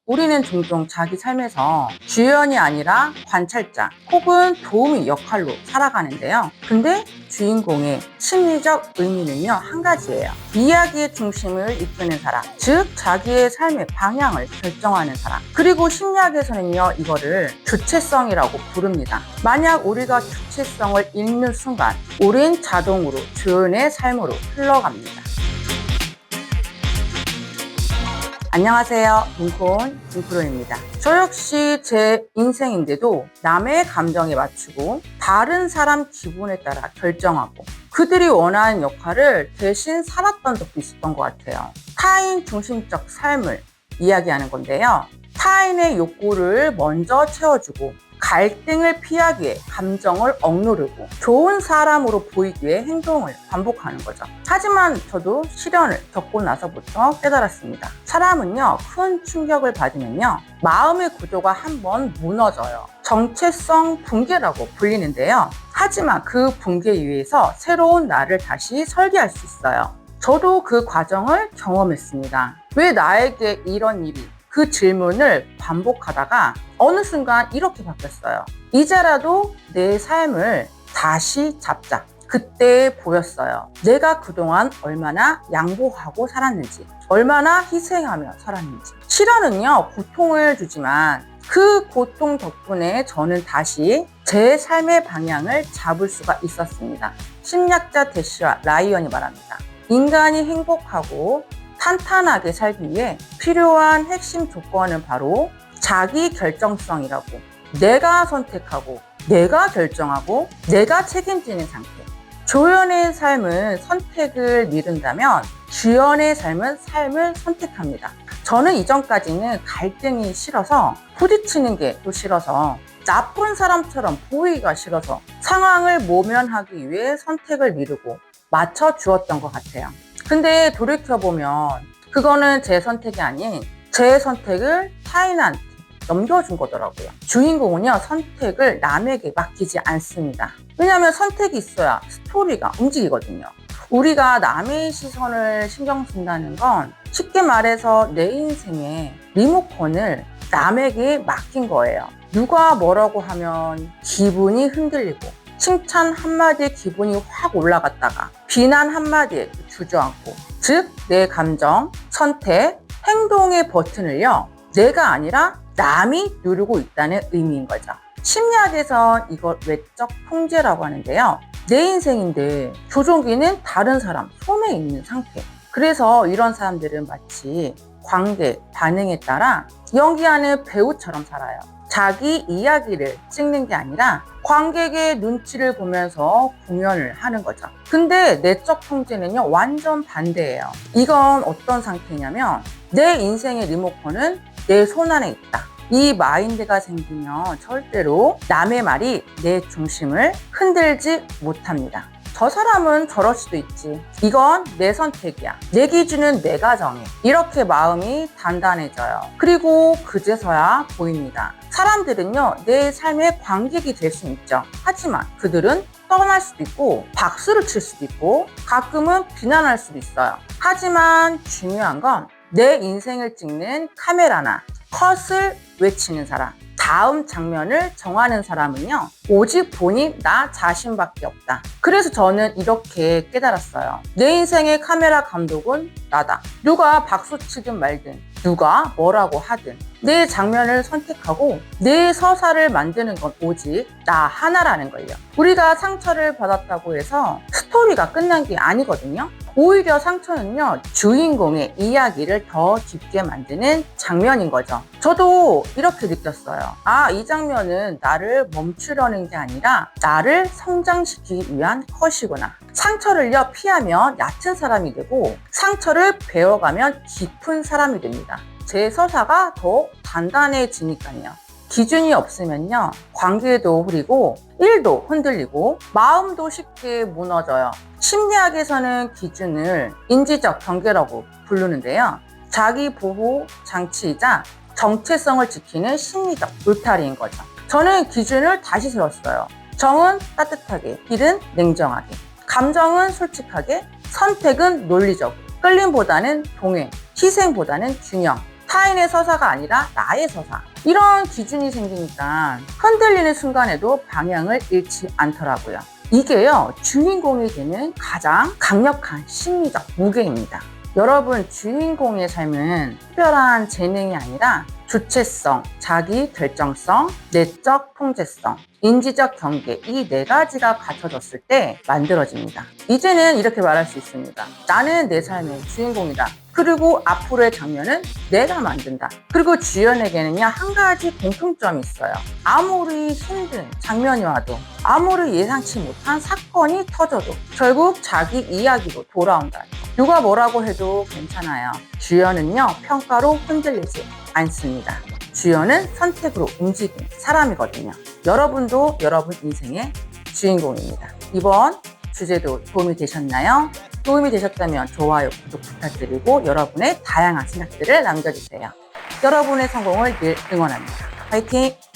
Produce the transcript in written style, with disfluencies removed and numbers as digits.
우리는 종종 자기 삶에서 주연이 아니라 관찰자 혹은 도우미 역할로 살아가는데요. 근데 주인공의 심리적 의미는요, 한 가지예요. 이야기의 중심을 이끄는 사람, 즉 자기의 삶의 방향을 결정하는 사람. 그리고 심리학에서는요, 이거를 주체성이라고 부릅니다. 만약 우리가 주체성을 잃는 순간 우린 자동으로 주연의 삶으로 흘러갑니다. 안녕하세요. 딩프론입니다. 저 역시 제 인생인데도 남의 감정에 맞추고 다른 사람 기분에 따라 결정하고 그들이 원하는 역할을 대신 살았던 적도 있었던 것 같아요. 타인 중심적 삶을 이야기하는 건데요. 타인의 욕구를 먼저 채워주고 갈등을 피하기 위해 감정을 억누르고 좋은 사람으로 보이기 위해 행동을 반복하는 거죠. 하지만 저도 시련을 겪고 나서부터 깨달았습니다. 사람은요, 큰 충격을 받으면요, 마음의 구조가 한번 무너져요. 정체성 붕괴라고 불리는데요. 하지만 그 붕괴 위에서 새로운 나를 다시 설계할 수 있어요. 저도 그 과정을 경험했습니다. 왜 나에게 이런 일이? 그 질문을 반복하다가 어느 순간 이렇게 바뀌었어요. 이제라도 내 삶을 다시 잡자. 그때 보였어요. 내가 그동안 얼마나 양보하고 살았는지, 얼마나 희생하며 살았는지. 시련은요, 고통을 주지만 그 고통 덕분에 저는 다시 제 삶의 방향을 잡을 수가 있었습니다. 심리학자 대시와 라이언이 말합니다. 인간이 행복하고 탄탄하게 살기 위해 필요한 핵심 조건은 바로 자기 결정성이라고, 내가 선택하고 내가 결정하고 내가 책임지는 상태. 조연의 삶은 선택을 미룬다면 주연의 삶은 삶을 선택합니다. 저는 이전까지는 갈등이 싫어서 부딪히는 게 또 싫어서 나쁜 사람처럼 보이기가 싫어서 상황을 모면하기 위해 선택을 미루고 맞춰주었던 것 같아요. 근데 돌이켜보면 그거는 제 선택이 아닌 제 선택을 타인한테 넘겨준 거더라고요. 주인공은요, 선택을 남에게 맡기지 않습니다. 왜냐하면 선택이 있어야 스토리가 움직이거든요. 우리가 남의 시선을 신경 쓴다는 건 쉽게 말해서 내 인생의 리모컨을 남에게 맡긴 거예요. 누가 뭐라고 하면 기분이 흔들리고 칭찬 한마디에 기분이 확 올라갔다가 비난 한마디에 주저앉고, 즉 내 감정, 선택, 행동의 버튼을요, 내가 아니라 남이 누르고 있다는 의미인 거죠. 심리학에서 이걸 외적 통제라고 하는데요. 내 인생인데 조종기는 다른 사람 손에 있는 상태. 그래서 이런 사람들은 마치 관객 반응에 따라 연기하는 배우처럼 살아요. 자기 이야기를 찍는 게 아니라 관객의 눈치를 보면서 공연을 하는 거죠. 근데 내적 통제는요, 완전 반대예요. 이건 어떤 상태냐면 내 인생의 리모컨은 내 손 안에 있다. 이 마인드가 생기면 절대로 남의 말이 내 중심을 흔들지 못합니다. 저 사람은 저럴 수도 있지. 이건 내 선택이야. 내 기준은 내가 정해. 이렇게 마음이 단단해져요. 그리고 그제서야 보입니다. 사람들은요, 내 삶의 관객이 될 수 있죠. 하지만 그들은 떠날 수도 있고 박수를 칠 수도 있고 가끔은 비난할 수도 있어요. 하지만 중요한 건 내 인생을 찍는 카메라나 컷을 외치는 사람, 다음 장면을 정하는 사람은요, 오직 본인 나 자신밖에 없다. 그래서 저는 이렇게 깨달았어요. 내 인생의 카메라 감독은 나다. 누가 박수치든 말든 누가 뭐라고 하든 내 장면을 선택하고 내 서사를 만드는 건 오직 나 하나라는 걸요. 우리가 상처를 받았다고 해서 스토리가 끝난 게 아니거든요. 오히려 상처는요, 주인공의 이야기를 더 깊게 만드는 장면인 거죠. 저도 이렇게 느꼈어요. 아, 이 장면은 나를 멈추려는 게 아니라 나를 성장시키기 위한 컷이구나. 상처를요, 피하면 얕은 사람이 되고 상처를 배워가면 깊은 사람이 됩니다. 제 서사가 더 단단해지니까요. 기준이 없으면요, 관계도 흐리고 일도 흔들리고 마음도 쉽게 무너져요. 심리학에서는 기준을 인지적 경계라고 부르는데요. 자기 보호 장치이자 정체성을 지키는 심리적 울타리인 거죠. 저는 기준을 다시 세웠어요. 정은 따뜻하게, 길은 냉정하게, 감정은 솔직하게, 선택은 논리적으로, 끌림보다는 동행, 희생보다는 균형. 타인의 서사가 아니라 나의 서사. 이런 기준이 생기니까 흔들리는 순간에도 방향을 잃지 않더라고요. 이게요, 주인공이 되는 가장 강력한 심리적 무게입니다. 여러분, 주인공의 삶은 특별한 재능이 아니라 주체성, 자기 결정성, 내적 통제성, 인지적 경계, 이 네 가지가 갖춰졌을 때 만들어집니다. 이제는 이렇게 말할 수 있습니다. 나는 내 삶의 주인공이다. 그리고 앞으로의 장면은 내가 만든다. 그리고 주연에게는요, 한 가지 공통점이 있어요. 아무리 힘든 장면이 와도, 아무리 예상치 못한 사건이 터져도 결국 자기 이야기로 돌아온다. 누가 뭐라고 해도 괜찮아요. 주연은요, 평가로 흔들리지 않습니다. 주연은 선택으로 움직이는 사람이거든요. 여러분도 여러분 인생의 주인공입니다. 이번 주제도 도움이 되셨나요? 도움이 되셨다면 좋아요, 구독 부탁드리고 여러분의 다양한 생각들을 남겨주세요. 여러분의 성공을 늘 응원합니다. 화이팅!